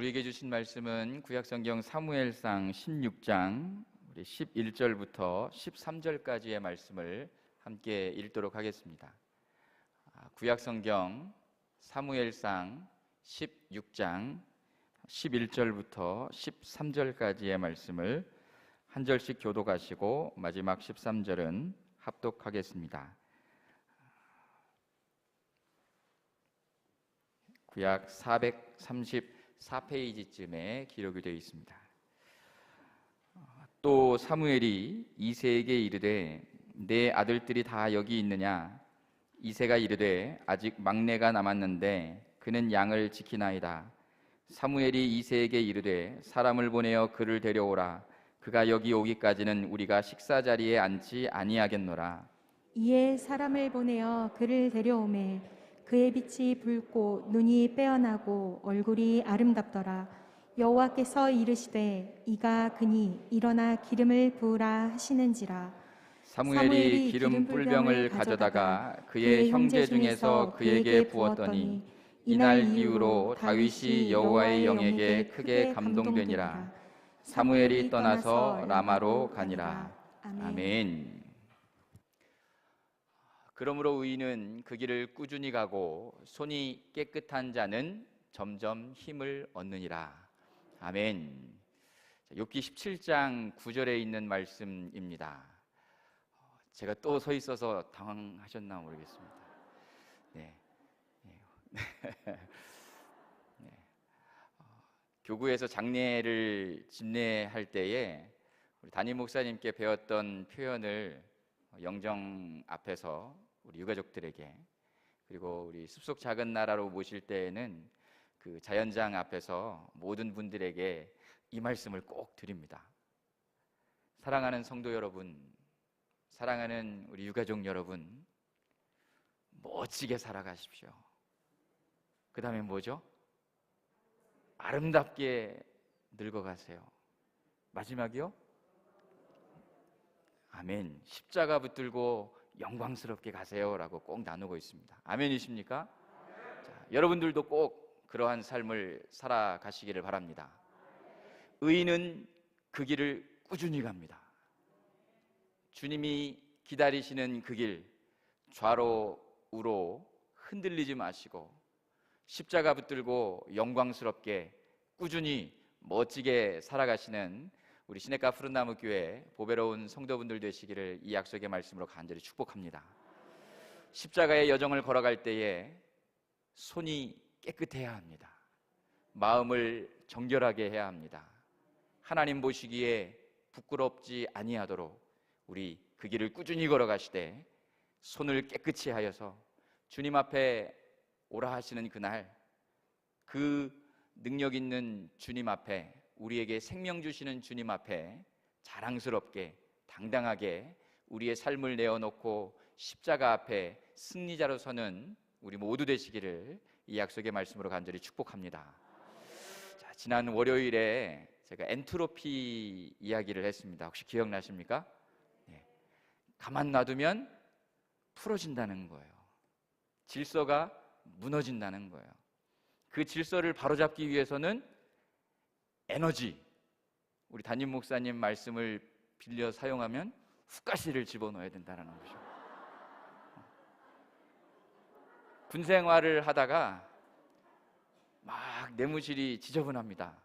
우리에게 주신 말씀은 구약성경 사무엘상 16장 11절부터 13절까지의 말씀을 함께 읽도록 하겠습니다. 구약성경 사무엘상 16장 11절부터 13절까지의 말씀을 한 절씩 교독하시고 마지막 13절은 합독하겠습니다. 구약 434페이지쯤에 기록이 되어 있습니다. 또 사무엘이 이새에게 이르되 내 아들들이 다 여기 있느냐? 이새가 이르되 아직 막내가 남았는데 그는 양을 지키나이다. 사무엘이 이새에게 이르되 사람을 보내어 그를 데려오라. 그가 여기 오기까지는 우리가 식사 자리에 앉지 아니하겠노라. 이에 사람을 보내어 그를 데려오매 그의 빛이 붉고 눈이 빼어나고 얼굴이 아름답더라. 여호와께서 이르시되 이가 그니 일어나 기름을 부으라 하시는지라. 사무엘이 기름 뿔병을 가져다가 그의 형제 중에서 그에게 부었더니 이날 이후로 다윗이 여호와의 영에게 크게 감동되니라. 사무엘이 떠나서 라마로 가니라. 아멘. 그러므로 의인은 그 길을 꾸준히 가고 손이 깨끗한 자는 점점 힘을 얻느니라. 아멘. 욥기 17장 9절에 있는 말씀입니다. 제가 또 서 있어서 당황하셨나 모르겠습니다. 네. 교구에서 장례를 집례할 때에 우리 담임 목사님께 배웠던 표현을 영정 앞에서 우리 유가족들에게, 그리고 우리 숲속 작은 나라로 모실 때에는 그 자연장 앞에서 모든 분들에게 이 말씀을 꼭 드립니다. 사랑하는 성도 여러분, 사랑하는 우리 유가족 여러분, 멋지게 살아가십시오. 그 다음에 뭐죠? 아름답게 늙어가세요. 마지막이요? 아멘. 십자가 붙들고 영광스럽게 가세요라고 꼭 나누고 있습니다. 아멘이십니까? 자, 여러분들도 꼭 그러한 삶을 살아가시기를 바랍니다. 의인은 그 길을 꾸준히 갑니다. 주님이 기다리시는 그 길, 좌로 우로 흔들리지 마시고 십자가 붙들고 영광스럽게 꾸준히 멋지게 살아가시는 우리 시냇가 푸른나무 교회 보배로운 성도분들 되시기를 이 약속의 말씀으로 간절히 축복합니다. 십자가의 여정을 걸어갈 때에 손이 깨끗해야 합니다. 마음을 정결하게 해야 합니다. 하나님 보시기에 부끄럽지 아니하도록 우리 그 길을 꾸준히 걸어가시되 손을 깨끗이 하여서 주님 앞에 오라 하시는 그날, 그 능력 있는 주님 앞에, 우리에게 생명 주시는 주님 앞에 자랑스럽게 당당하게 우리의 삶을 내어놓고 십자가 앞에 승리자로 서는 우리 모두 되시기를 이 약속의 말씀으로 간절히 축복합니다. 자, 지난 월요일에 제가 엔트로피 이야기를 했습니다. 혹시 기억나십니까? 네. 가만 놔두면 풀어진다는 거예요. 질서가 무너진다는 거예요. 그 질서를 바로잡기 위해서는 에너지, 우리 담임 목사님 말씀을 빌려 사용하면 훅가시를 집어넣어야 된다는 거죠. 군 생활을 하다가 막 내무실이 지저분합니다.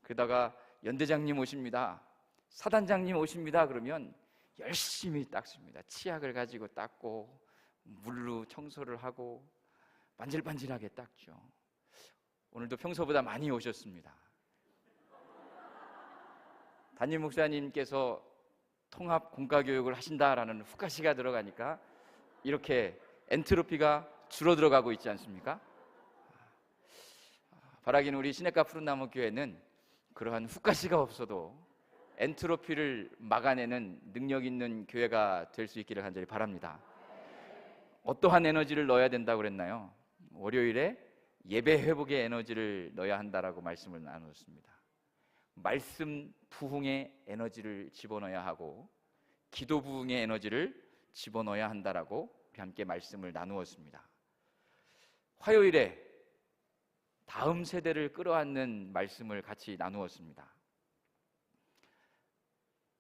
그러다가 연대장님 오십니다, 사단장님 오십니다 그러면 열심히 닦습니다. 치약을 가지고 닦고 물로 청소를 하고 반질반질하게 닦죠. 오늘도 평소보다 많이 오셨습니다. 담임 목사님께서 통합 공과교육을 하신다라는 훅가시가 들어가니까 이렇게 엔트로피가 줄어들어가고 있지 않습니까? 바라기는 우리 시냇가 푸른나무 교회는 그러한 훅가시가 없어도 엔트로피를 막아내는 능력 있는 교회가 될 수 있기를 간절히 바랍니다. 어떠한 에너지를 넣어야 된다고 그랬나요? 월요일에 예배 회복의 에너지를 넣어야 한다라고 말씀을 나눴습니다. 말씀 부흥의 에너지를 집어넣어야 하고 기도 부흥의 에너지를 집어넣어야 한다라고 우리 함께 말씀을 나누었습니다. 화요일에 다음 세대를 끌어안는 말씀을 같이 나누었습니다.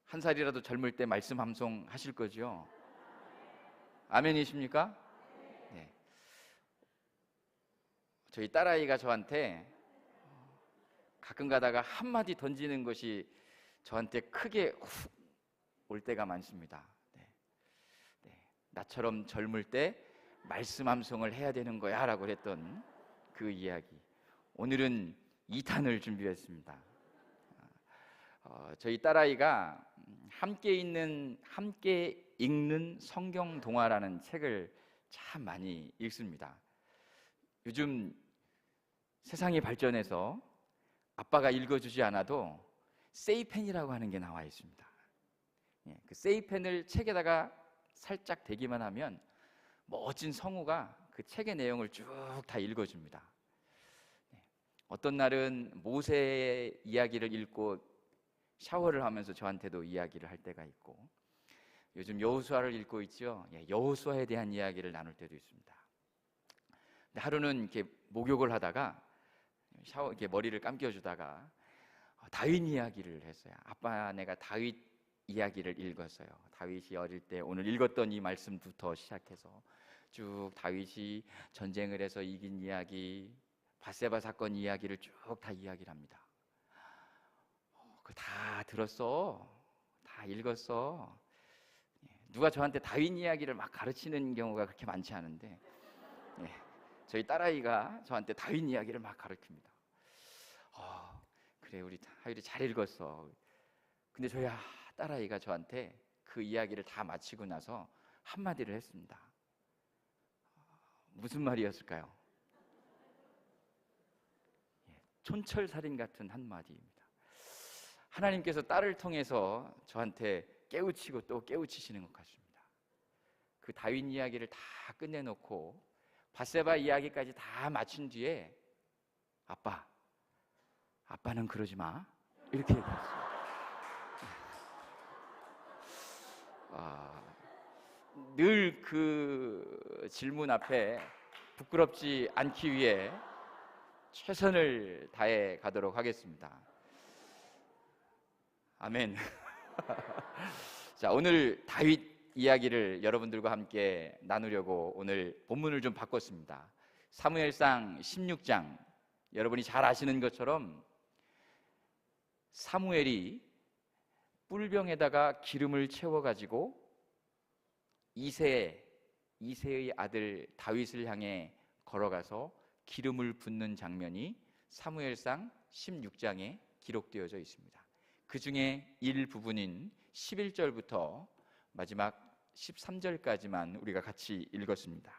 한 살이라도 젊을 때 말씀 함송 하실 거죠? 아멘이십니까? 네. 저희 딸아이가 저한테 가끔 가다가 한마디 던지는 것이 저한테 크게 훅 올 때가 많습니다. 네. 네. 나처럼 젊을 때 말씀 함송을 해야 되는 거야 라고 그랬던 그 이야기. 오늘은 2탄을 준비했습니다. 저희 딸아이가 함께 읽는 성경 동화라는 책을 참 많이 읽습니다. 요즘 세상이 발전해서 아빠가 읽어주지 않아도 세이펜이라고 하는 게 나와 있습니다. 그 세이펜을 책에다가 살짝 대기만 하면 멋진 성우가 그 책의 내용을 쭉 다 읽어줍니다. 어떤 날은 모세의 이야기를 읽고 샤워를 하면서 저한테도 이야기를 할 때가 있고, 요즘 여호수아를 읽고 있죠. 여호수아에 대한 이야기를 나눌 때도 있습니다. 근데 하루는 이렇게 목욕을 하다가 이렇게 머리를 감겨주다가 다윗 이야기를 했어요. 아빠, 내가 다윗 이야기를 읽었어요. 다윗이 어릴 때 오늘 읽었던 이 말씀부터 시작해서 쭉 다윗이 전쟁을 해서 이긴 이야기, 밧세바 사건 이야기를 쭉 다 이야기를 합니다. 그거 다 들었어? 다 읽었어? 누가 저한테 다윗 이야기를 막 가르치는 경우가 그렇게 많지 않은데, 저희 딸아이가 저한테 다윗 이야기를 막 가르칩니다. 그래, 우리 하율이 잘 읽었어. 근데 저희 딸아이가 저한테 그 이야기를 다 마치고 나서 한마디를 했습니다. 무슨 말이었을까요? 촌철살인 같은 한마디입니다. 하나님께서 딸을 통해서 저한테 깨우치고 또 깨우치시는 것 같습니다. 그 다윗 이야기를 다 끝내놓고 밧세바 이야기까지 다 마친 뒤에 아빠는 그러지 마, 이렇게 얘기했어요. 늘 그 질문 앞에 부끄럽지 않기 위해 최선을 다해 가도록 하겠습니다. 아멘. 자, 오늘 다윗 이야기를 여러분들과 함께 나누려고 오늘 본문을 좀 바꿨습니다. 사무엘상 16장, 여러분이 잘 아시는 것처럼 사무엘이 뿔병에다가 기름을 채워가지고 이새의 아들 다윗을 향해 걸어가서 기름을 붓는 장면이 사무엘상 16장에 기록되어져 있습니다. 그 중에 일부분인 11절부터 마지막 13절까지만 우리가 같이 읽었습니다.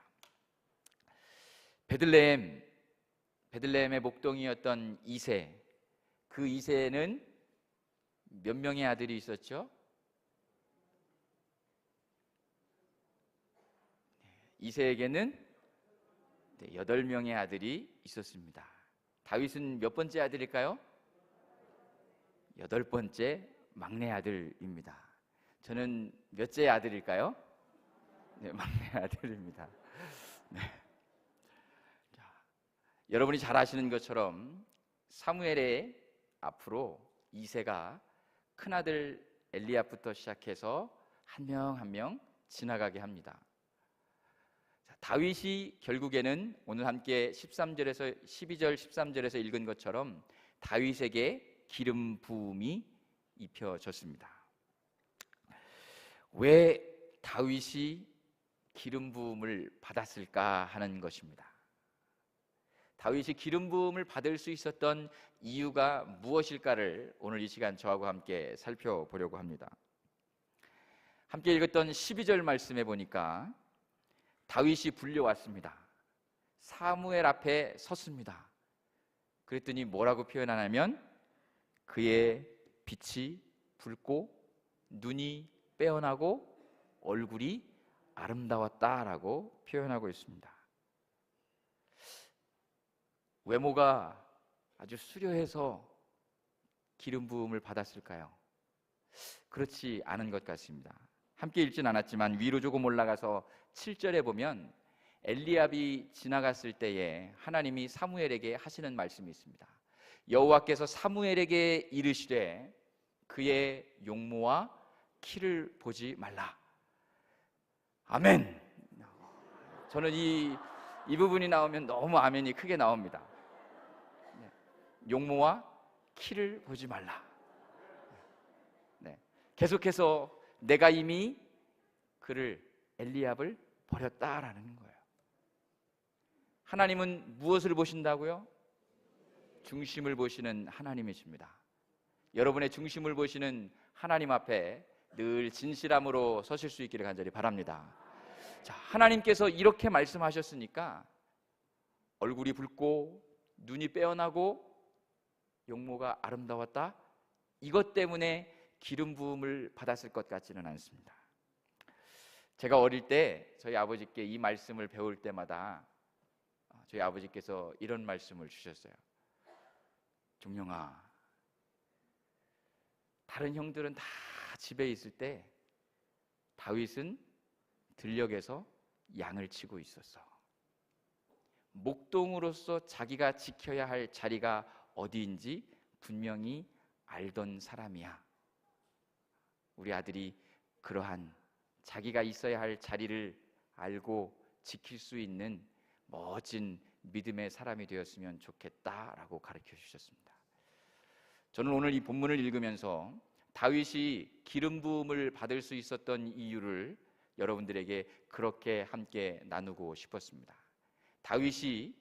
베들레헴의 목동이었던 이새, 그 이새는 몇 명의 아들이 있었죠? 이새에게는 8명의 아들이 있었습니다. 다윗은 몇 번째 아들일까요? 8번째 막내 아들입니다. 저는 몇째 아들일까요? 네, 막내 아들입니다. 네. 자, 여러분이 잘 아시는 것처럼 사무엘의 앞으로 이새가 큰아들 엘리압부터 시작해서 한 명 한 명 지나가게 합니다. 자, 다윗이 결국에는 오늘 함께 13절에서 12절 13절에서 읽은 것처럼 다윗에게 기름 부음이 입혀졌습니다. 왜 다윗이 기름 부음을 받았을까 하는 것입니다. 다윗이 기름 부음을 받을 수 있었던 이유가 무엇일까를 오늘 이 시간 저하고 함께 살펴보려고 합니다. 함께 읽었던 12절 말씀에 보니까 다윗이 불려왔습니다. 사무엘 앞에 섰습니다. 그랬더니 뭐라고 표현하냐면 그의 빛이 붉고 눈이 빼어나고 얼굴이 아름다웠다라고 표현하고 있습니다. 외모가 아주 수려해서 기름 부음을 받았을까요? 그렇지 않은 것 같습니다. 함께 읽진 않았지만 위로 조금 올라가서 7절에 보면 엘리압이 지나갔을 때에 하나님이 사무엘에게 하시는 말씀이 있습니다. 여호와께서 사무엘에게 이르시되 그의 용모와 키를 보지 말라. 아멘. 저는 이 부분이 나오면 너무 아멘이 크게 나옵니다. 용모와 키를 보지 말라. 계속해서 내가 이미 그를 엘리압을 버렸다라는 거예요. 하나님은 무엇을 보신다고요? 중심을 보시는 하나님이십니다. 여러분의 중심을 보시는 하나님 앞에 늘 진실함으로 서실 수 있기를 간절히 바랍니다. 자, 하나님께서 이렇게 말씀하셨으니까 얼굴이 붉고 눈이 빼어나고 용모가 아름다웠다, 이것 때문에 기름 부음을 받았을 것 같지는 않습니다. 제가 어릴 때 저희 아버지께 이 말씀을 배울 때마다 저희 아버지께서 이런 말씀을 주셨어요. 종영아, 다른 형들은 다 집에 있을 때 다윗은 들녘에서 양을 치고 있었어. 목동으로서 자기가 지켜야 할 자리가 어디인지 분명히 알던 사람이야. 우리 아들이 그러한 자기가 있어야 할 자리를 알고 지킬 수 있는 멋진 믿음의 사람이 되었으면 좋겠다라고 가르쳐 주셨습니다. 저는 오늘 이 본문을 읽으면서 다윗이 기름 부음을 받을 수 있었던 이유를 여러분들에게 그렇게 함께 나누고 싶었습니다. 다윗이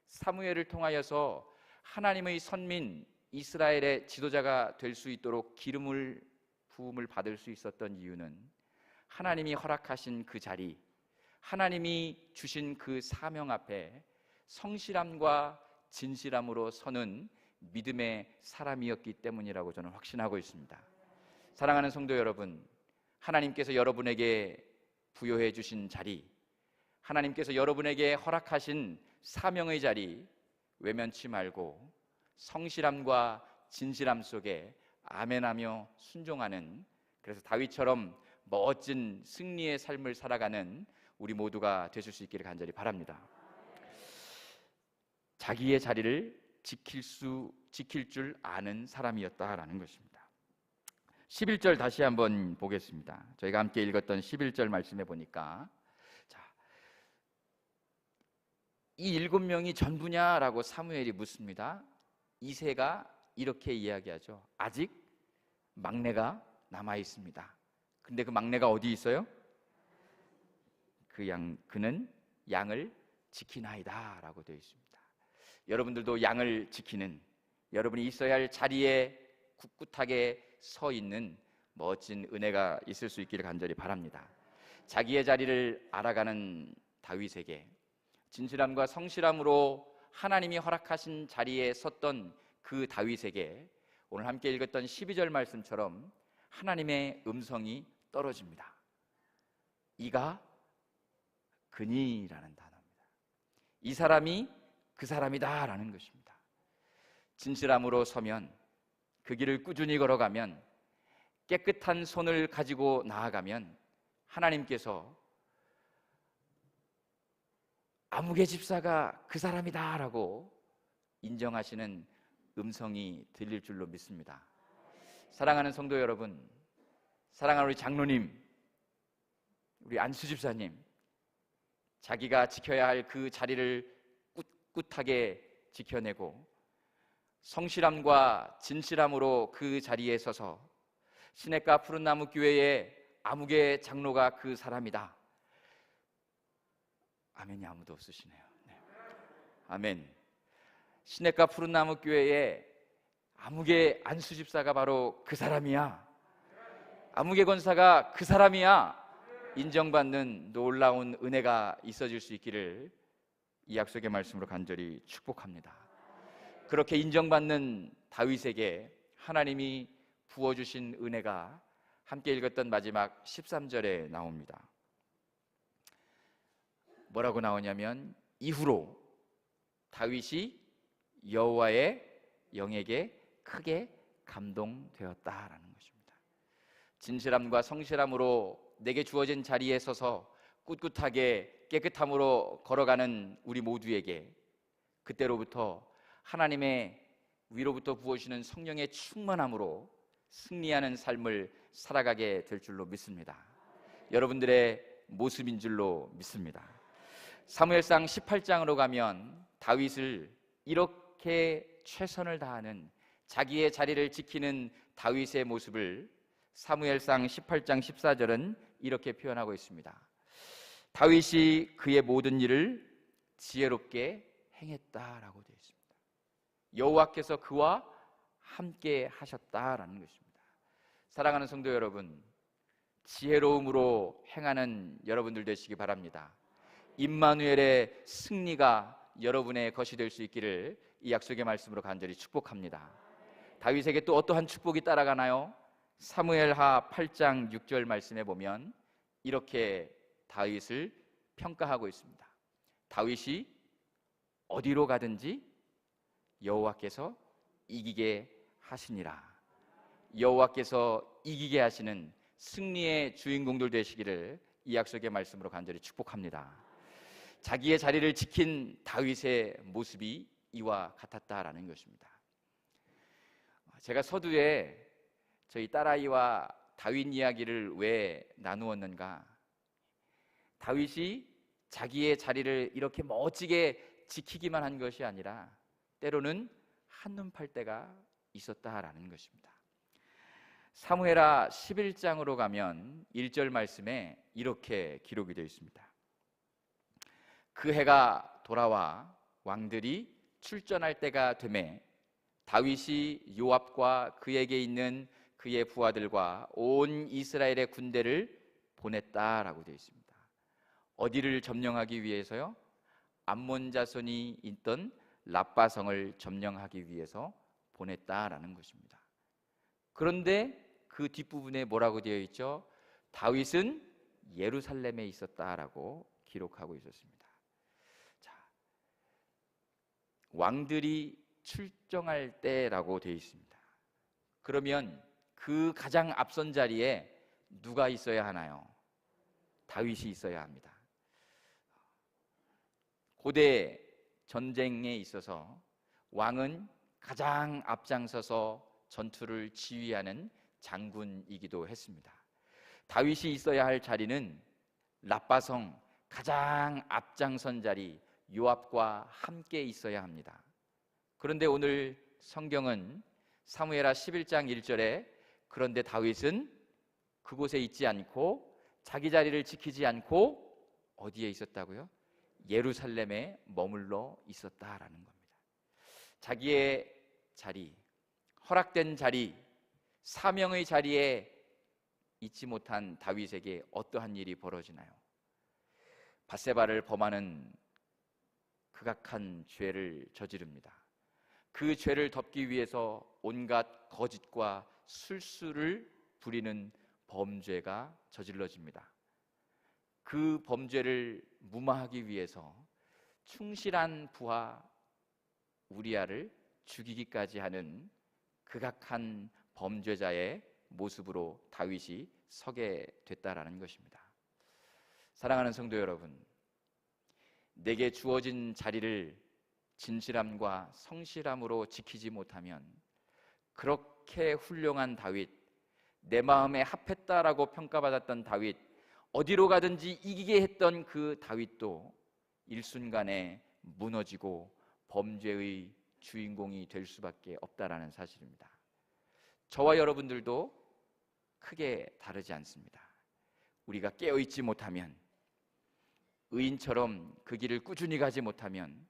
사무엘을 통하여서 하나님의 선민 이스라엘의 지도자가 될 수 있도록 기름을 부음을 받을 수 있었던 이유는 하나님이 허락하신 그 자리, 하나님이 주신 그 사명 앞에 성실함과 진실함으로 서는 믿음의 사람이었기 때문이라고 저는 확신하고 있습니다. 사랑하는 성도 여러분, 하나님께서 여러분에게 부여해 주신 자리, 하나님께서 여러분에게 허락하신 사명의 자리 외면치 말고 성실함과 진실함 속에 아멘하며 순종하는, 그래서 다윗처럼 멋진 승리의 삶을 살아가는 우리 모두가 되실 수 있기를 간절히 바랍니다. 자기의 자리를 지킬 줄 아는 사람이었다라는 것입니다. 11절 다시 한번 보겠습니다. 저희가 함께 읽었던 11절 말씀해 보니까, 자, 이 7명이 전부냐라고 사무엘이 묻습니다. 이새가 이렇게 이야기하죠. 아직 막내가 남아 있습니다. 근데 그 막내가 어디 있어요? 그는 양을 지키나이다라고 되어 있습니다. 여러분들도 양을 지키는, 여러분이 있어야 할 자리에 굳굳하게 서 있는 멋진 은혜가 있을 수 있기를 간절히 바랍니다. 자기의 자리를 알아가는 다윗에게 진실함과 성실함으로 하나님이 허락하신 자리에 섰던 그 다윗에게 오늘 함께 읽었던 12절 말씀처럼 하나님의 음성이 떨어집니다. 이가 그니라는 단어입니다. 이 사람이 그 사람이다 라는 것입니다. 진실함으로 서면, 그 길을 꾸준히 걸어가면, 깨끗한 손을 가지고 나아가면 하나님께서 아무개 집사가 그 사람이다 라고 인정하시는 음성이 들릴 줄로 믿습니다. 사랑하는 성도 여러분, 사랑하는 우리 장로님, 우리 안수 집사님, 자기가 지켜야 할 그 자리를 꿋꿋하게 지켜내고 성실함과 진실함으로 그 자리에 서서 시냇가 푸른나무 교회의 아무개 장로가 그 사람이다. 아멘이 아무도 없으시네요. 네. 아멘. 시냇가 푸른나무 교회의 아무개 안수 집사가 바로 그 사람이야. 아무개 권사가 그 사람이야. 인정받는 놀라운 은혜가 있어질 수 있기를 이 약속의 말씀으로 간절히 축복합니다. 그렇게 인정받는 다윗에게 하나님이 부어주신 은혜가 함께 읽었던 마지막 13절에 나옵니다. 뭐라고 나오냐면, 이후로 다윗이 여호와의 영에게 크게 감동되었다라는 것입니다. 진실함과 성실함으로 내게 주어진 자리에 서서 꿋꿋하게 깨끗함으로 걸어가는 우리 모두에게 그때로부터 하나님의 위로부터 부어주시는 성령의 충만함으로 승리하는 삶을 살아가게 될 줄로 믿습니다. 여러분들의 모습인 줄로 믿습니다. 사무엘상 18장으로 가면 다윗을 이렇게 최선을 다하는 자기의 자리를 지키는 다윗의 모습을 사무엘상 18장 14절은 이렇게 표현하고 있습니다. 다윗이 그의 모든 일을 지혜롭게 행했다라고 되어 있습니다. 여호와께서 그와 함께 하셨다라는 것입니다. 사랑하는 성도 여러분, 지혜로움으로 행하는 여러분들 되시기 바랍니다. 임마누엘의 승리가 여러분의 것이 될 수 있기를 이 약속의 말씀으로 간절히 축복합니다. 다윗에게 또 어떠한 축복이 따라가나요? 사무엘하 8장 6절 말씀에 보면 이렇게 다윗을 평가하고 있습니다. 다윗이 어디로 가든지 여호와께서 이기게 하시니라. 여호와께서 이기게 하시는 승리의 주인공들 되시기를 이 약속의 말씀으로 간절히 축복합니다. 자기의 자리를 지킨 다윗의 모습이 이와 같았다라는 것입니다. 제가 서두에 저희 딸아이와 다윗 이야기를 왜 나누었는가? 다윗이 자기의 자리를 이렇게 멋지게 지키기만 한 것이 아니라 때로는 한눈 팔 때가 있었다라는 것입니다. 사무엘하 11장으로 가면 1절 말씀에 이렇게 기록이 되어 있습니다. 그 해가 돌아와 왕들이 출전할 때가 되매 다윗이 요압과 그에게 있는 그의 부하들과 온 이스라엘의 군대를 보냈다라고 되어 있습니다. 어디를 점령하기 위해서요? 암몬 자손이 있던 랍바성을 점령하기 위해서 보냈다라는 것입니다. 그런데 그 뒷부분에 뭐라고 되어 있죠? 다윗은 예루살렘에 있었다라고 기록하고 있었습니다. 자, 왕들이 출정할 때라고 되어 있습니다. 그러면 그 가장 앞선 자리에 누가 있어야 하나요? 다윗이 있어야 합니다. 고대 전쟁에 있어서 왕은 가장 앞장서서 전투를 지휘하는 장군이기도 했습니다. 다윗이 있어야 할 자리는 랍바성 가장 앞장선 자리 요압과 함께 있어야 합니다. 그런데 오늘 성경은 사무엘하 11장 1절에 그런데 다윗은 그곳에 있지 않고 자기 자리를 지키지 않고 어디에 있었다고요? 예루살렘에 머물러 있었다라는 겁니다. 자기의 자리, 허락된 자리, 사명의 자리에 있지 못한 다윗에게 어떠한 일이 벌어지나요? 밧세바를 범하는 극악한 죄를 저지릅니다. 그 죄를 덮기 위해서 온갖 거짓과 술수를 부리는 범죄가 저질러집니다. 그 범죄를 무마하기 위해서 충실한 부하 우리아를 죽이기까지 하는 극악한 범죄자의 모습으로 다윗이 서게 됐다라는 것입니다. 사랑하는 성도 여러분, 내게 주어진 자리를 진실함과 성실함으로 지키지 못하면 그렇게 훌륭한 다윗, 내 마음에 합했다라고 평가받았던 다윗, 어디로 가든지 이기게 했던 그 다윗도 일순간에 무너지고 범죄의 주인공이 될 수밖에 없다라는 사실입니다. 저와 여러분들도 크게 다르지 않습니다. 우리가 깨어있지 못하면, 의인처럼 그 길을 꾸준히 가지 못하면,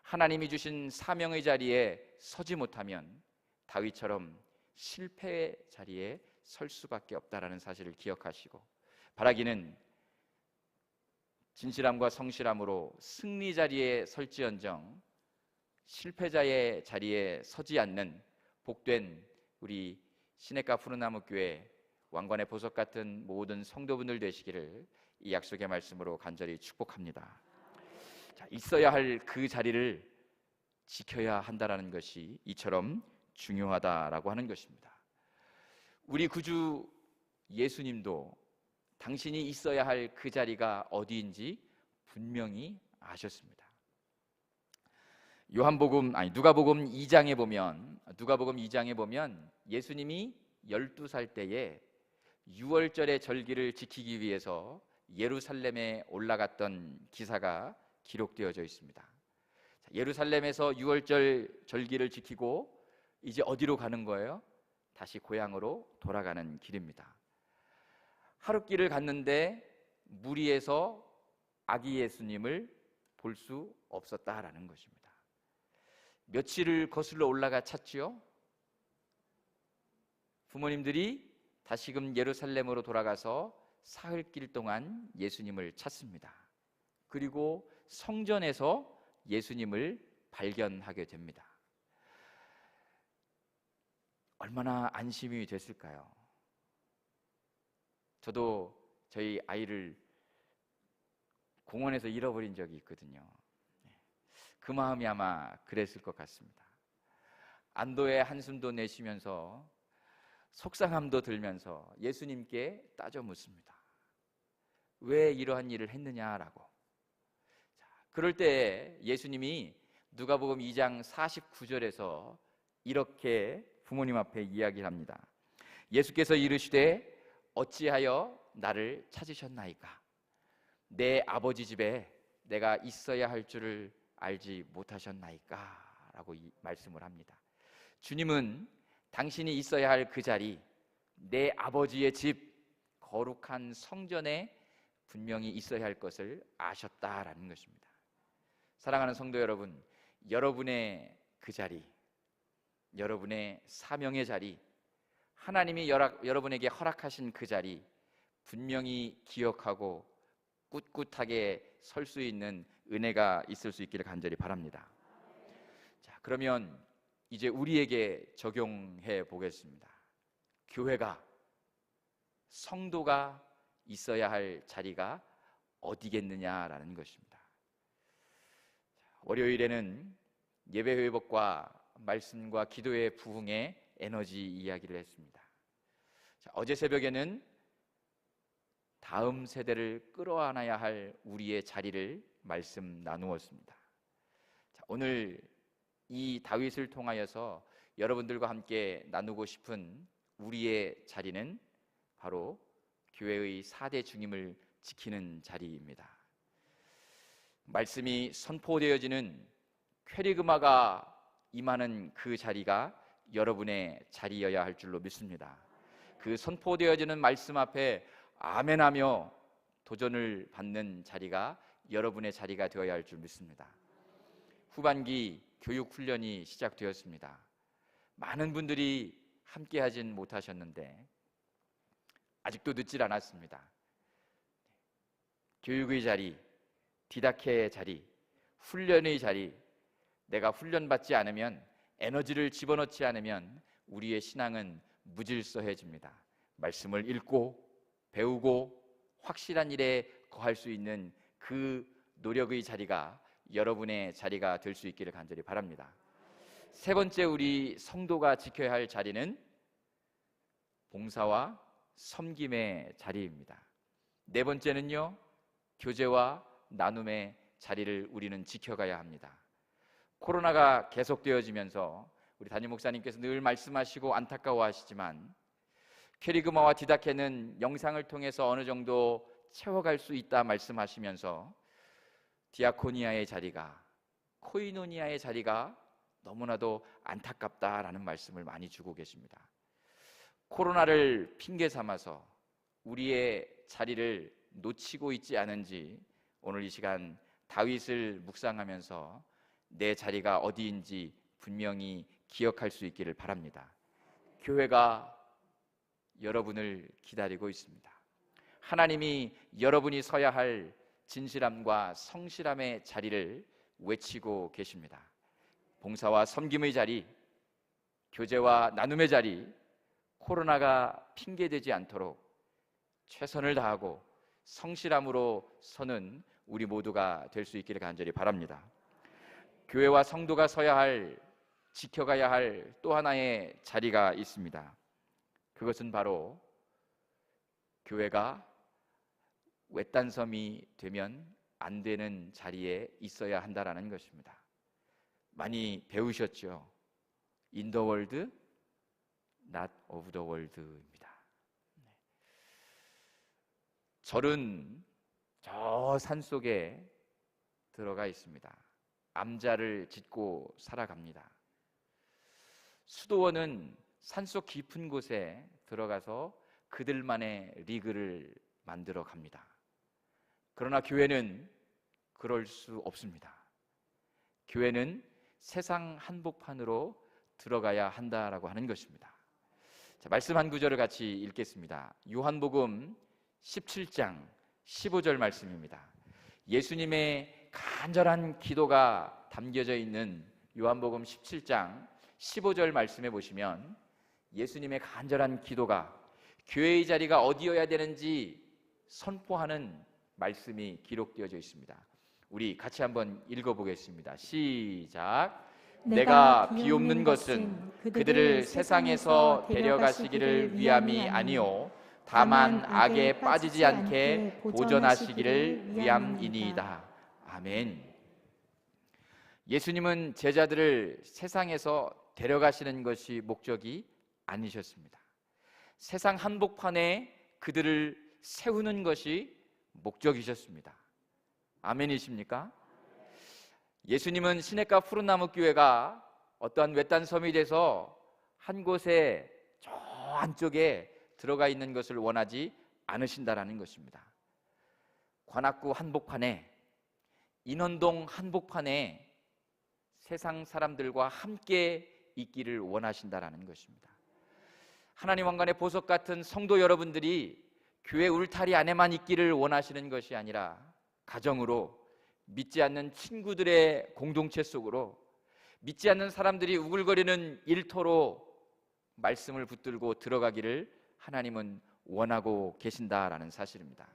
하나님이 주신 사명의 자리에 서지 못하면 다윗처럼 실패의 자리에 설 수밖에 없다라는 사실을 기억하시고, 바라기는 진실함과 성실함으로 승리 자리에 설지언정 실패자의 자리에 서지 않는 복된 우리 시냇가 푸른나무 교회 왕관의 보석 같은 모든 성도분들 되시기를 이 약속의 말씀으로 간절히 축복합니다. 자, 있어야 할 그 자리를 지켜야 한다라는 것이 이처럼 중요하다라고 하는 것입니다. 우리 구주 예수님도 당신이 있어야 할 그 자리가 어디인지 분명히 아셨습니다. 누가복음 2장에 보면 예수님이 12살 때에 유월절의 절기를 지키기 위해서 예루살렘에 올라갔던 기사가 기록되어져 있습니다. 예루살렘에서 유월절 절기를 지키고 이제 어디로 가는 거예요? 다시 고향으로 돌아가는 길입니다. 하룻길을 갔는데 무리에서 아기 예수님을 볼 수 없었다라는 것입니다. 며칠을 거슬러 올라가 찾지요. 부모님들이 다시금 예루살렘으로 돌아가서 사흘길 동안 예수님을 찾습니다. 그리고 성전에서 예수님을 발견하게 됩니다. 얼마나 안심이 됐을까요? 저도 저희 아이를 공원에서 잃어버린 적이 있거든요. 그 마음이 아마 그랬을 것 같습니다. 안도의 한숨도 내쉬면서 속상함도 들면서 예수님께 따져 묻습니다. 왜 이러한 일을 했느냐라고. 그럴 때 예수님이 누가복음 2장 49절에서 이렇게 부모님 앞에 이야기를 합니다. 예수께서 이르시되 어찌하여 나를 찾으셨나이까? 내 아버지 집에 내가 있어야 할 줄을 알지 못하셨나이까? 라고 말씀을 합니다. 주님은 당신이 있어야 할 그 자리, 내 아버지의 집, 거룩한 성전에 분명히 있어야 할 것을 아셨다라는 것입니다. 사랑하는 성도 여러분, 여러분의 그 자리, 여러분의 사명의 자리, 하나님이 여러분에게 허락하신 그 자리 분명히 기억하고 꿋꿋하게 설 수 있는 은혜가 있을 수 있기를 간절히 바랍니다. 자, 그러면 이제 우리에게 적용해 보겠습니다. 교회가, 성도가 있어야 할 자리가 어디겠느냐라는 것입니다. 월요일에는 예배 회복과 말씀과 기도의 부흥의 에너지 이야기를 했습니다. 자, 어제 새벽에는 다음 세대를 끌어안아야 할 우리의 자리를 말씀 나누었습니다. 자, 오늘 이 다윗을 통하여서 여러분들과 함께 나누고 싶은 우리의 자리는 바로 교회의 4대 중임을 지키는 자리입니다. 말씀이 선포되어지는 쾌리그마가 임하는 그 자리가 여러분의 자리여야 할 줄로 믿습니다. 그 선포되어지는 말씀 앞에 아멘하며 도전을 받는 자리가 여러분의 자리가 되어야 할 줄 믿습니다. 후반기 교육훈련이 시작되었습니다. 많은 분들이 함께 하진 못하셨는데 아직도 늦질 않았습니다. 교육의 자리, 디다케의 자리, 훈련의 자리, 내가 훈련받지 않으면, 에너지를 집어넣지 않으면 우리의 신앙은 무질서해집니다. 말씀을 읽고 배우고 확실한 일에 거할 수 있는 그 노력의 자리가 여러분의 자리가 될 수 있기를 간절히 바랍니다. 세 번째, 우리 성도가 지켜야 할 자리는 봉사와 섬김의 자리입니다. 네 번째는요, 교제와 나눔의 자리를 우리는 지켜가야 합니다. 코로나가 계속되어지면서 우리 담임 목사님께서 늘 말씀하시고 안타까워하시지만 캐리그마와 디다케는 영상을 통해서 어느 정도 채워갈 수 있다 말씀하시면서 디아코니아의 자리가, 코이노니아의 자리가 너무나도 안타깝다라는 말씀을 많이 주고 계십니다. 코로나를 핑계 삼아서 우리의 자리를 놓치고 있지 않은지 오늘 이 시간 다윗을 묵상하면서 내 자리가 어디인지 분명히 기억할 수 있기를 바랍니다. 교회가 여러분을 기다리고 있습니다. 하나님이 여러분이 서야 할 진실함과 성실함의 자리를 외치고 계십니다. 봉사와 섬김의 자리, 교제와 나눔의 자리, 코로나가 핑계되지 않도록 최선을 다하고 성실함으로 서는 우리 모두가 될 수 있기를 간절히 바랍니다. 교회와 성도가 서야 할, 지켜가야 할 또 하나의 자리가 있습니다. 그것은 바로 교회가 외딴섬이 되면 안 되는 자리에 있어야 한다라는 것입니다. 많이 배우셨죠? In the world, not of the world입니다. 절은 저 산속에 들어가 있습니다. 암자를 짓고 살아갑니다. 수도원은 산속 깊은 곳에 들어가서 그들만의 리그를 만들어 갑니다. 그러나 교회는 그럴 수 없습니다. 교회는 세상 한복판으로 들어가야 한다라고 하는 것입니다. 자, 말씀 한 구절을 같이 읽겠습니다. 요한복음 17장 15절 말씀입니다. 예수님의 간절한 기도가 담겨져 있는 요한복음 17장 15절 말씀에 보시면 예수님의 간절한 기도가 교회의 자리가 어디여야 되는지 선포하는 말씀이 기록되어져 있습니다. 우리 같이 한번 읽어보겠습니다. 시작. 내가 비옵는 것은 그들을 세상에서 데려가시기를 위함이 아니요 다만 악에 빠지지 않게 보존하시기를 위함이니이다. 아멘. 예수님은 제자들을 세상에서 데려가시는 것이 목적이 아니셨습니다. 세상 한복판에 그들을 세우는 것이 목적이셨습니다. 아멘이십니까? 예수님은 시냇가 푸른나무 교회가 어떠한 외딴 섬이 돼서 한 곳에 저 안쪽에 들어가 있는 것을 원하지 않으신다라는 것입니다. 관악구 한복판에, 인원동 한복판에 세상 사람들과 함께 있기를 원하신다라는 것입니다. 하나님 왕관의 보석 같은 성도 여러분들이 교회 울타리 안에만 있기를 원하시는 것이 아니라 가정으로, 믿지 않는 친구들의 공동체 속으로, 믿지 않는 사람들이 우글거리는 일터로 말씀을 붙들고 들어가기를 하나님은 원하고 계신다라는 사실입니다.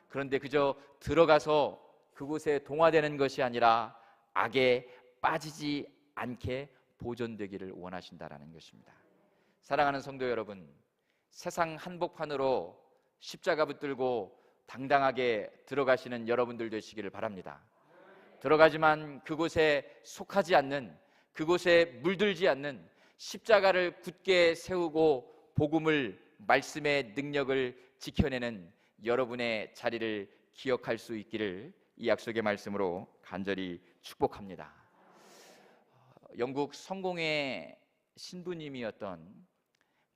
그런데 그저 들어가서 그곳에 동화되는 것이 아니라 악에 빠지지 않게 보존되기를 원하신다라는 것입니다. 사랑하는 성도 여러분, 세상 한복판으로 십자가 붙들고 당당하게 들어가시는 여러분들 되시기를 바랍니다. 들어가지만 그곳에 속하지 않는, 그곳에 물들지 않는, 십자가를 굳게 세우고 복음을, 말씀의 능력을 지켜내는 여러분의 자리를 기억할 수 있기를 이 약속의 말씀으로 간절히 축복합니다. 영국 성공의 신부님이었던,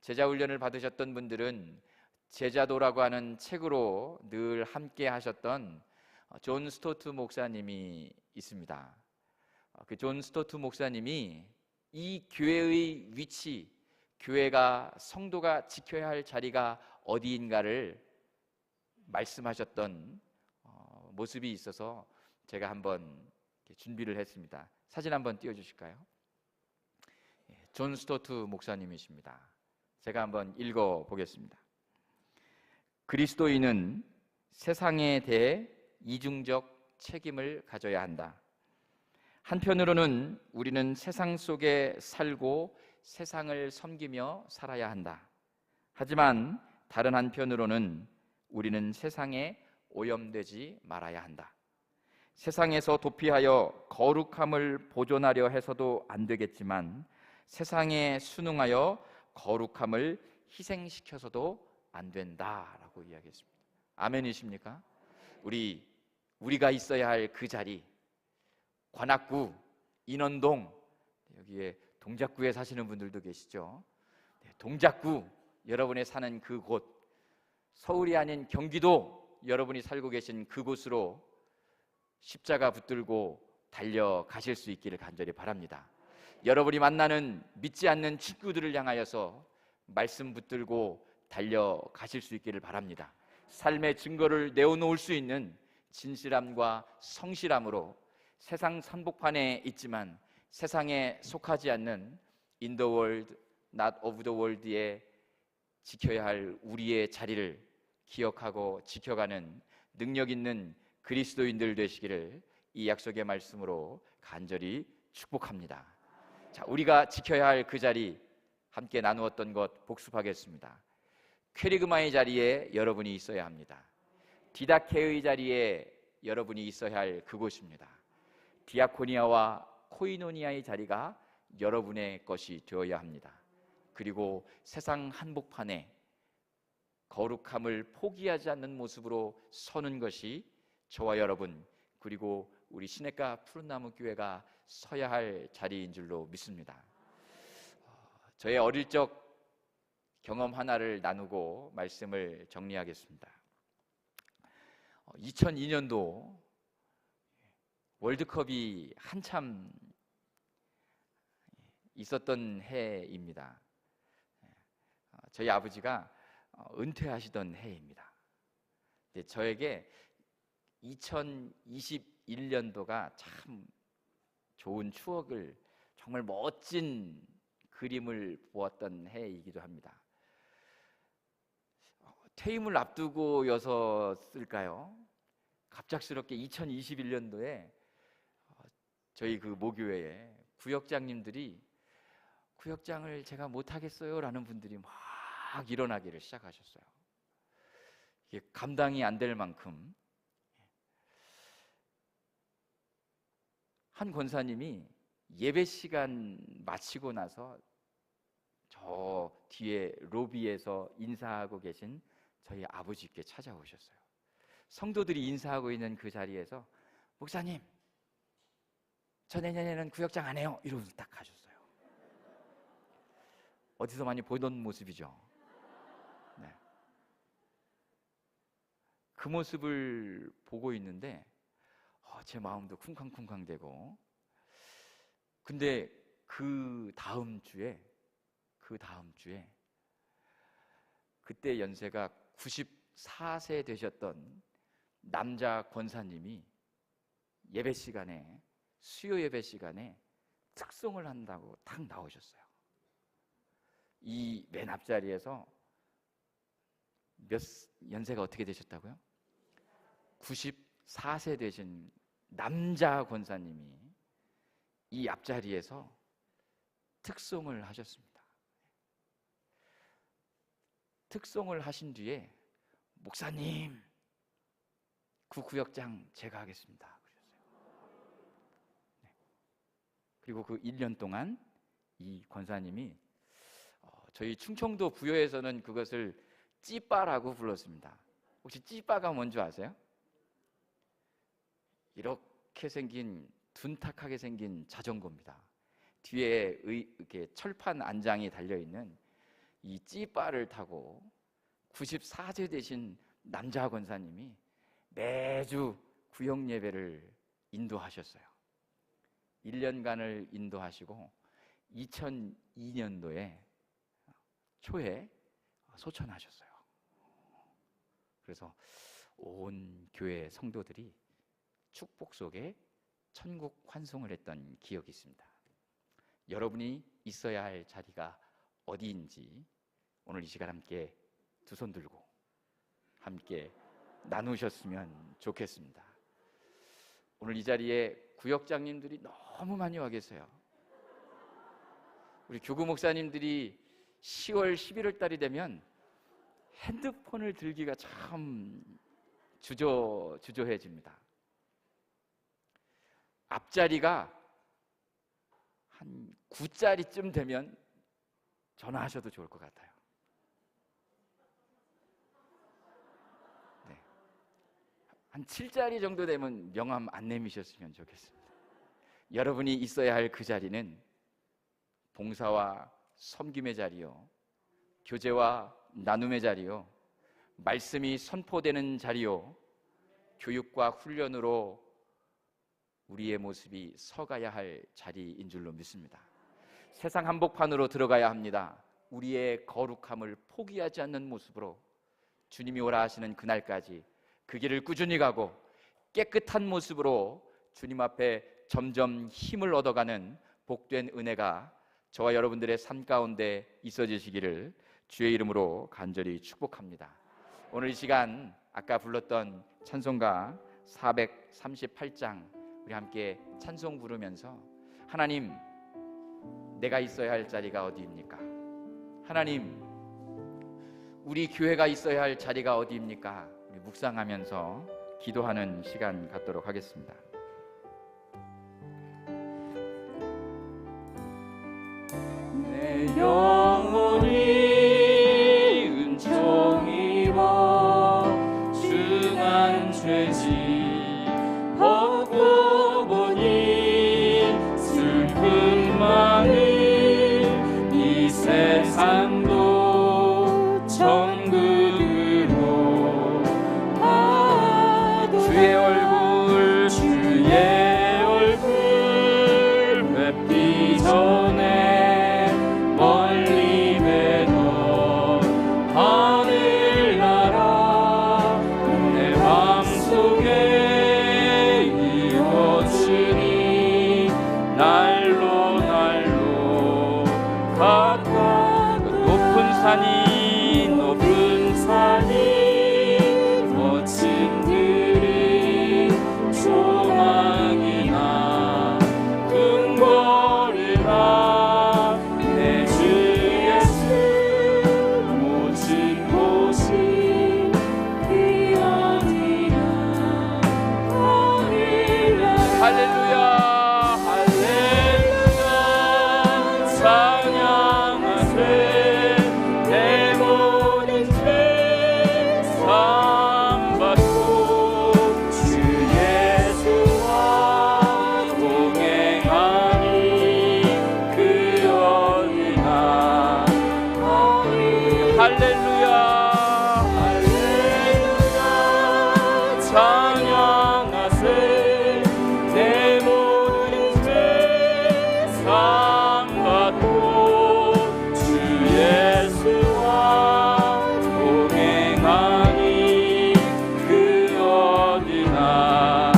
제자훈련을 받으셨던 분들은 제자도라고 하는 책으로 늘 함께 하셨던 존 스토트 목사님이 있습니다. 그 존 스토트 목사님이 이 교회의 위치, 교회가, 성도가 지켜야 할 자리가 어디인가를 말씀하셨던 모습이 있어서 제가 한번 준비를 했습니다. 사진 한번 띄워주실까요? 존 스토트 목사님이십니다. 제가 한번 읽어보겠습니다. 그리스도인은 세상에 대해 이중적 책임을 가져야 한다. 한편으로는 우리는 세상 속에 살고 세상을 섬기며 살아야 한다. 하지만 다른 한편으로는 우리는 세상에 오염되지 말아야 한다. 세상에서 도피하여 거룩함을 보존하려 해서도 안 되겠지만 세상에 순응하여 거룩함을 희생시켜서도 안 된다라고 이야기했습니다. 아멘이십니까? 우리가 있어야 할 그 자리, 관악구, 인원동, 여기에 동작구에 사시는 분들도 계시죠. 동작구, 여러분이 사는 그곳, 서울이 아닌 경기도, 여러분이 살고 계신 그곳으로 십자가 붙들고 달려가실 수 있기를 간절히 바랍니다. 여러분이 만나는 믿지 않는 친구들을 향하여서 말씀 붙들고 달려가실 수 있기를 바랍니다. 삶의 증거를 내어놓을 수 있는 진실함과 성실함으로 세상 한복판에 있지만 세상에 속하지 않는 In the world, not of the world에 지켜야 할 우리의 자리를 기억하고 지켜가는 능력 있는 그리스도인들 되시기를 이 약속의 말씀으로 간절히 축복합니다. 자, 우리가 지켜야 할 그 자리 함께 나누었던 것 복습하겠습니다. 퀘리그마의 자리에 여러분이 있어야 합니다. 디다케의 자리에 여러분이 있어야 할 그곳입니다. 디아코니아와 코이노니아의 자리가 여러분의 것이 되어야 합니다. 그리고 세상 한복판에 거룩함을 포기하지 않는 모습으로 서는 것이 저와 여러분, 그리고 우리 시냇가 푸른나무 교회가 서야 할 자리인 줄로 믿습니다. 저의 어릴 적 경험 하나를 나누고 말씀을 정리하겠습니다. 2002년도 월드컵이 한참 있었던 해입니다. 저희 아버지가 은퇴하시던 해입니다. 저에게 2021년도가 참 좋은 추억을, 정말 멋진 그림을 보았던 해이기도 합니다. 퇴임을 앞두고여서일까요? 갑작스럽게 2021년도에 저희 그 모교회에 구역장님들이 구역장을 제가 못하겠어요 라는 분들이 막 일어나기를 시작하셨어요. 이게 감당이 안 될 만큼 한 권사님이 예배 시간 마치고 나서 저 뒤에 로비에서 인사하고 계신 저희 아버지께 찾아오셨어요. 성도들이 인사하고 있는 그 자리에서 목사님, 저 내년에는 구역장 안 해요 이러면서 딱 가셨어요. 어디서 많이 보던 모습이죠. 네. 그 모습을 보고 있는데 제 마음도 쿵쾅쿵쾅 되고, 근데 그 다음 주에 그때 연세가 94세 되셨던 남자 권사님이 예배 시간에, 수요 예배 시간에 특송을 한다고 탁 나오셨어요. 이 맨 앞자리에서 연세가 어떻게 되셨다고요? 94세 되신 남자 권사님이 이 앞자리에서 특송을 하셨습니다. 특송을 하신 뒤에 목사님, 그 구역장 제가 하겠습니다 그러셨어요. 네. 그리고 그 1년 동안 이 권사님이 저희 충청도 부여에서는 그것을 찌빠라고 불렀습니다. 혹시 찌빠가 뭔지 아세요? 이렇게 생긴, 둔탁하게 생긴 자전거입니다. 뒤에 이렇게 철판 안장이 달려있는 이 찌빠를 타고 94세 되신 남자 권사님이 매주 구역 예배를 인도하셨어요. 1년간을 인도하시고 2002년도에 초에 소천하셨어요. 그래서 온 교회 성도들이 축복 속에 천국 환송을 했던 기억이 있습니다. 여러분이 있어야 할 자리가 어디인지 오늘 이 시간 함께 두 손 들고 함께 나누셨으면 좋겠습니다. 오늘 이 자리에 구역장님들이 너무 많이 와 계세요. 우리 교구 목사님들이 10월, 11월 달이 되면 핸드폰을 들기가 참 주저해집니다. 앞자리가 한 9자리쯤 되면 전화하셔도 좋을 것 같아요. 네. 한 7자리 정도 되면 명함 안 내미셨으면 좋겠습니다. 여러분이 있어야 할 그 자리는 봉사와 섬김의 자리요, 교제와 나눔의 자리요, 말씀이 선포되는 자리요, 교육과 훈련으로 우리의 모습이 서가야 할 자리인 줄로 믿습니다. 세상 한복판으로 들어가야 합니다. 우리의 거룩함을 포기하지 않는 모습으로 주님이 오라 하시는 그날까지 그 길을 꾸준히 가고 깨끗한 모습으로 주님 앞에 점점 힘을 얻어가는 복된 은혜가 저와 여러분들의 삶 가운데 있어지시기를 주의 이름으로 간절히 축복합니다. 오늘 이 시간 아까 불렀던 찬송가 438장 우리 함께 찬송 부르면서 하나님, 내가 있어야 할 자리가 어디입니까? 하나님, 우리 교회가 있어야 할 자리가 어디입니까? 우리 우리 묵상하면서 기도하는 시간 갖도록 하겠습니다. 내 영혼이 은총 입어 중한 죄지 벗고 보니 슬픔 많은 이 세상도 천국으로 주의 얼굴 뵙기 전에 멀리 뵈던 하늘나라 내 맘속에 이루어지니 날로 가까 높은 산이 멋진 들이 조망이나 궁궐이나 내 주 예수 모진 곳이 어디나 할렐루야 할렐루야 찬양하세 내 모든 죄 사함받고 주 예수와 동행하니 그 어디나 할렐루야 할렐루야 찬양하세 내 모든 죄 사함받고 주 예수와 동행하니 그 어디나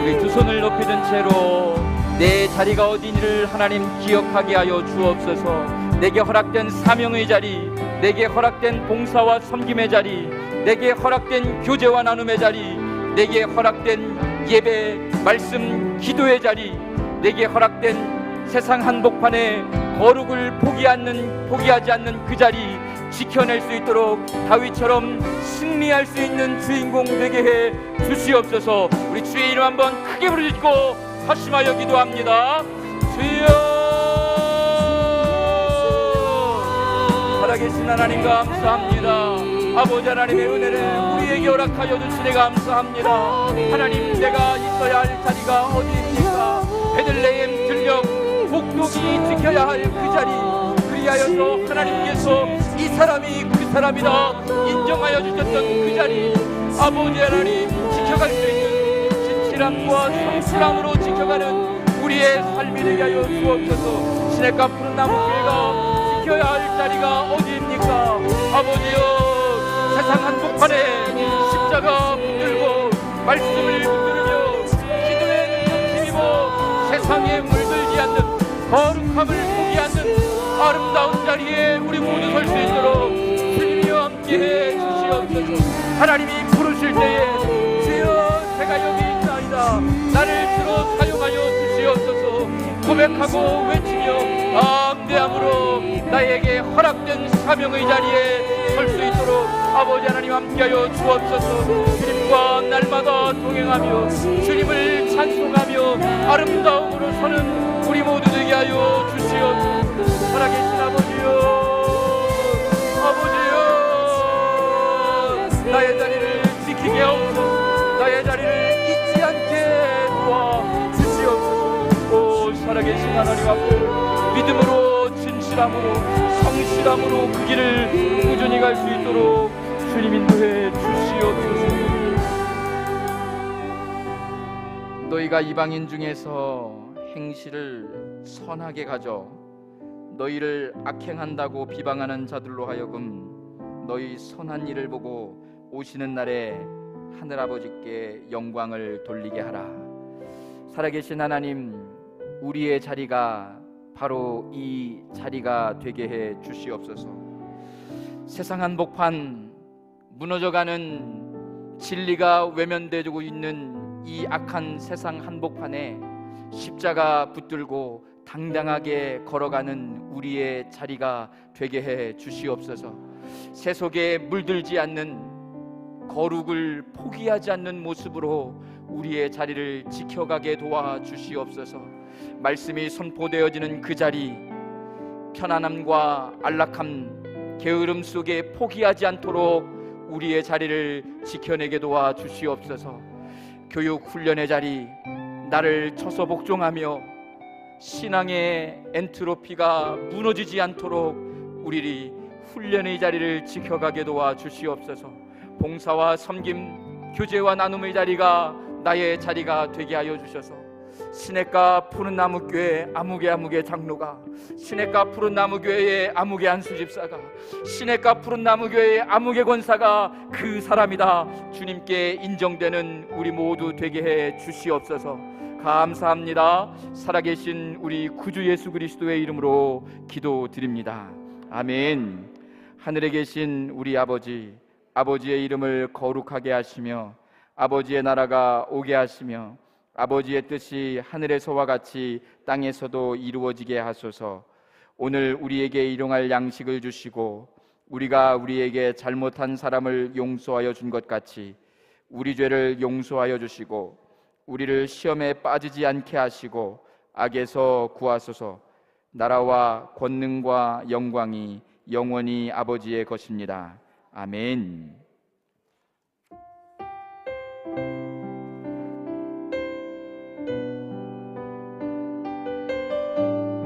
우리 두 손을 높이 든 채로 내 자리가 어디니를 하나님 기억하게 하여 주옵소서. 내게 허락된 사명의 자리, 내게 허락된 봉사와 섬김의 자리, 내게 허락된 교제와 나눔의 자리, 내게 허락된 예배, 말씀, 기도의 자리, 내게 허락된 세상 한복판에 거룩을 포기하지 않는 그 자리 지켜낼 수 있도록 다윗처럼 승리할 수 있는 주인공 되게 해 주시옵소서. 우리 주의 이름 한번 크게 부르짖고 합심하여 기도합니다. 주여, 살아계신 하나님 감사합니다. 아버지 하나님의 은혜를 우리에게 허락하여 주시니 감사합니다. 하나님, 내가 있어야 할 자리가 어디입니까? 베들레헴 들녘 복독이 지켜야 할 그 자리, 그리하여서 하나님께서 이 사람이 그 사람이다 인정하여 주셨던 그 자리, 아버지 하나님, 지켜갈 수 있는 진실함과 성실함으로 지켜가는 우리의 삶이 되게 하여 주옵소서. 시냇가 푸른 나무길과 지켜야 할 자리가 어디입니까? 아버지여, 세상 한복판에 십자가 붙들고 말씀을 붙들으며 기도에 중심이고 세상에 물들지 않는 거룩함을 포기하는 아름다운 자리에 우리 모두 설 수 있도록 주님이여 함께해 주시옵소서. 하나님이 부르실 때에 주여, 제가 여기 있나이다, 나를 주로 사용하여 주시옵소서 고백하고 외치며 담대함으로 나에게 허락된 사명의 자리에 설 수 있도록 아버지 하나님 함께하여 주옵소서. 주님과 날마다 동행하며 주님을 찬송하며 아름다움으로 서는 우리 모두 되게 하여 주시옵소서. 살아계신 아버지여, 아버지여, 나의 자리를 지키게 하옵소서. 나의 자리를 잊지 않게 도와주시옵소서. 오 살아계신 하나님 앞에 믿음으로, 진실함으로, 성실함으로 그 길을 꾸준히 갈 수 있도록 주님 인도해 주시옵소서. 너희가 이방인 중에서 행실을 선하게 가져 너희를 악행한다고 비방하는 자들로 하여금 너희 선한 일을 보고 오시는 날에 하늘아버지께 영광을 돌리게 하라. 살아계신 하나님, 우리의 자리가 바로 이 자리가 되게 해 주시옵소서. 세상 한복판, 무너져가는 진리가 외면되고 있는 이 악한 세상 한복판에 십자가 붙들고 당당하게 걸어가는 우리의 자리가 되게 해 주시옵소서. 세속에 물들지 않는 거룩을 포기하지 않는 모습으로 우리의 자리를 지켜가게 도와주시옵소서. 말씀이 선포되어지는 그 자리, 편안함과 안락함, 게으름 속에 포기하지 않도록 우리의 자리를 지켜내게 도와주시옵소서. 교육 훈련의 자리, 나를 쳐서 복종하며 신앙의 엔트로피가 무너지지 않도록 우리 훈련의 자리를 지켜가게 도와주시옵소서. 봉사와 섬김, 교제와 나눔의 자리가 나의 자리가 되게 하여 주셔서 시냇가 푸른나무교회 아무개 장로가, 시냇가 푸른나무교회의 아무개 안수집사가, 시냇가 푸른나무교회의 아무개 권사가 그 사람이다 주님께 인정되는 우리 모두 되게 해 주시옵소서. 감사합니다. 살아계신 우리 구주 예수 그리스도의 이름으로 기도드립니다. 아멘. 하늘에 계신 우리 아버지, 아버지의 이름을 거룩하게 하시며 아버지의 나라가 오게 하시며 아버지의 뜻이 하늘에서와 같이 땅에서도 이루어지게 하소서. 오늘 우리에게 일용할 양식을 주시고 우리가 우리에게 잘못한 사람을 용서하여 준 것 같이 우리 죄를 용서하여 주시고 우리를 시험에 빠지지 않게 하시고 악에서 구하소서. 나라와 권능과 영광이 영원히 아버지의 것입니다. 아멘.